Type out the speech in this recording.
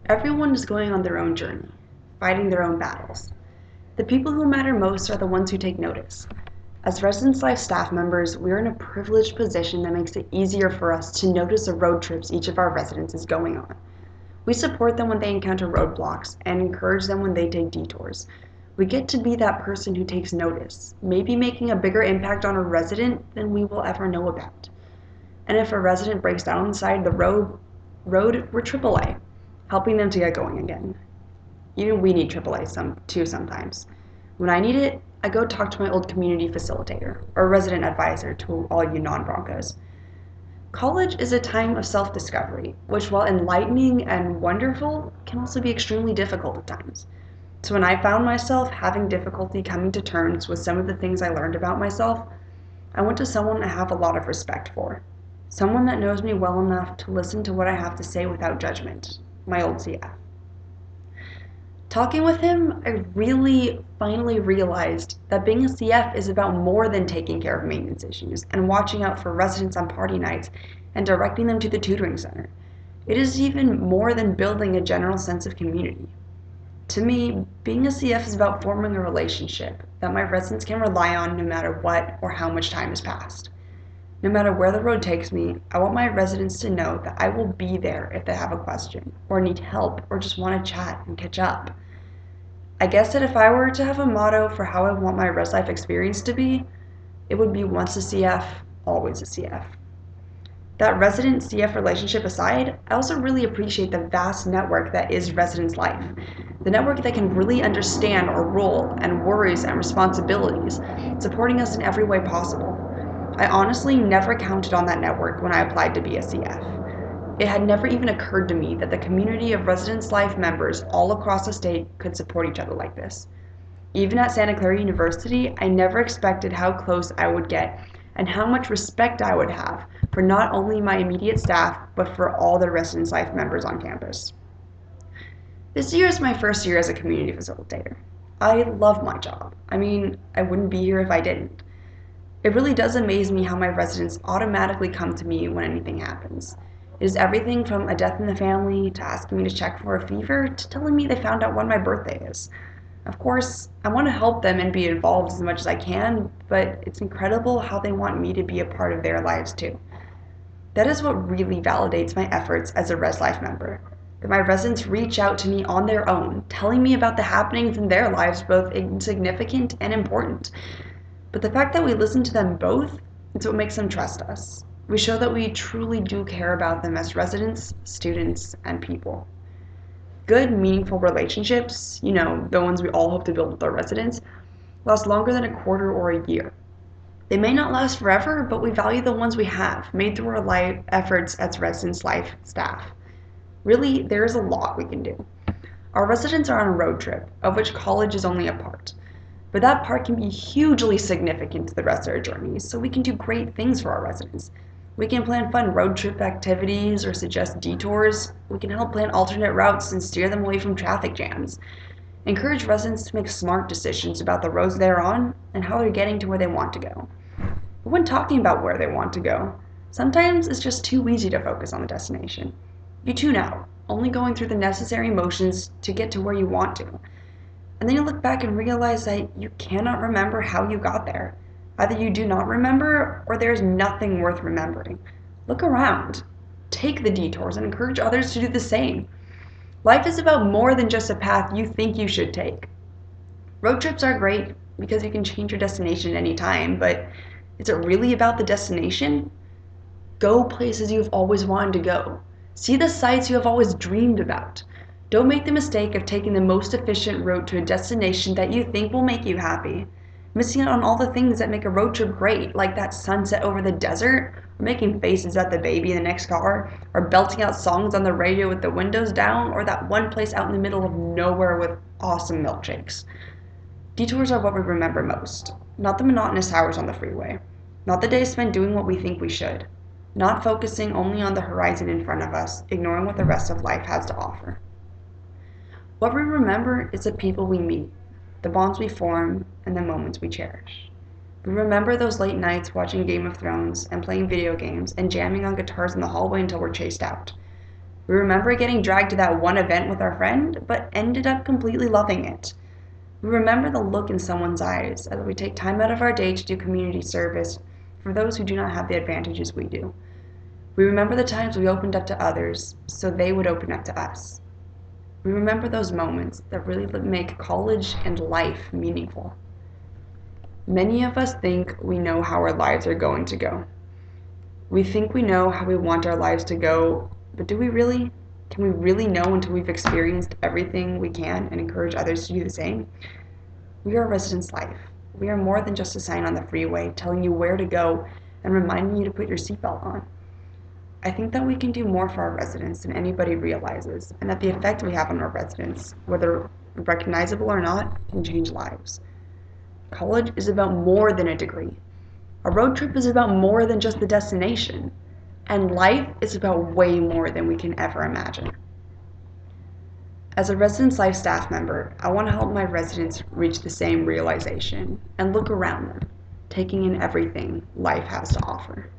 Everyone is going on their own journey, fighting their own battles. The people who matter most are the ones who take notice. As Residence Life staff members, we are in a privileged position that makes it easier for us to notice the road trips each of our residents is going on. We support them when they encounter roadblocks and encourage them when they take detours. We get to be that person who takes notice, maybe making a bigger impact on a resident than we will ever know about. And if a resident breaks down on the side of the road, we're AAA, helping them to get going again. Even we need AAA too sometimes. When I need it, I go talk to my old community facilitator, or resident advisor to all you non-Broncos. College is a time of self-discovery, which while enlightening and wonderful, can also be extremely difficult at times. So when I found myself having difficulty coming to terms with some of the things I learned about myself, I went to someone I have a lot of respect for. Someone that knows me well enough to listen to what I have to say without judgment, my old CF. Talking with him, I really finally realized that being a CF is about more than taking care of maintenance issues and watching out for residents on party nights and directing them to the tutoring center. It is even more than building a general sense of community. To me, being a CF is about forming a relationship that my residents can rely on no matter what or how much time has passed. No matter where the road takes me, I want my residents to know that I will be there if they have a question, or need help, or just want to chat and catch up. I guess that if I were to have a motto for how I want my res life experience to be, it would be once a CF, always a CF. That resident-CF relationship aside, I also really appreciate the vast network that is Residence Life. The network that can really understand our role and worries and responsibilities, supporting us in every way possible. I honestly never counted on that network when I applied to be a CF. It had never even occurred to me that the community of Residence Life members all across the state could support each other like this. Even at Santa Clara University, I never expected how close I would get and how much respect I would have for not only my immediate staff, but for all the Residence Life members on campus. This year is my first year as a community facilitator. I love my job. I mean, I wouldn't be here if I didn't. It really does amaze me how my residents automatically come to me when anything happens. It is everything from a death in the family to asking me to check for a fever to telling me they found out when my birthday is. Of course, I want to help them and be involved as much as I can, but it's incredible how they want me to be a part of their lives too. That is what really validates my efforts as a Res Life member. That my residents reach out to me on their own, telling me about the happenings in their lives, both insignificant and important. But the fact that we listen to them both is what makes them trust us. We show that we truly do care about them as residents, students, and people. Good, meaningful relationships, the ones we all hope to build with our residents, last longer than a quarter or a year. They may not last forever, but we value the ones we have, made through our efforts as Residence Life staff. Really, there is a lot we can do. Our residents are on a road trip, of which college is only a part. But that part can be hugely significant to the rest of our journeys, so we can do great things for our residents. We can plan fun road trip activities or suggest detours. We can help plan alternate routes and steer them away from traffic jams. Encourage residents to make smart decisions about the roads they're on and how they're getting to where they want to go. But when talking about where they want to go, sometimes it's just too easy to focus on the destination. You tune out, only going through the necessary motions to get to where you want to. And then you look back and realize that you cannot remember how you got there. Either you do not remember, or there's nothing worth remembering. Look around. Take the detours and encourage others to do the same. Life is about more than just a path you think you should take. Road trips are great because you can change your destination at any time, but is it really about the destination? Go places you've always wanted to go. See the sights you have always dreamed about. Don't make the mistake of taking the most efficient route to a destination that you think will make you happy, missing out on all the things that make a road trip great, like that sunset over the desert, or making faces at the baby in the next car, or belting out songs on the radio with the windows down, or that one place out in the middle of nowhere with awesome milkshakes. Detours are what we remember most, not the monotonous hours on the freeway, not the days spent doing what we think we should, not focusing only on the horizon in front of us, ignoring what the rest of life has to offer. What we remember is the people we meet, the bonds we form, and the moments we cherish. We remember those late nights watching Game of Thrones and playing video games and jamming on guitars in the hallway until we're chased out. We remember getting dragged to that one event with our friend, but ended up completely loving it. We remember the look in someone's eyes as we take time out of our day to do community service for those who do not have the advantages we do. We remember the times we opened up to others so they would open up to us. We remember those moments that really make college and life meaningful. Many of us think we know how our lives are going to go. We think we know how we want our lives to go, but do we really? Can we really know until we've experienced everything we can and encourage others to do the same? We are Residence Life. We are more than just a sign on the freeway telling you where to go and reminding you to put your seatbelt on. I think that we can do more for our residents than anybody realizes, and that the effect we have on our residents, whether recognizable or not, can change lives. College is about more than a degree. A road trip is about more than just the destination. And life is about way more than we can ever imagine. As a Residence Life staff member, I want to help my residents reach the same realization and look around them, taking in everything life has to offer.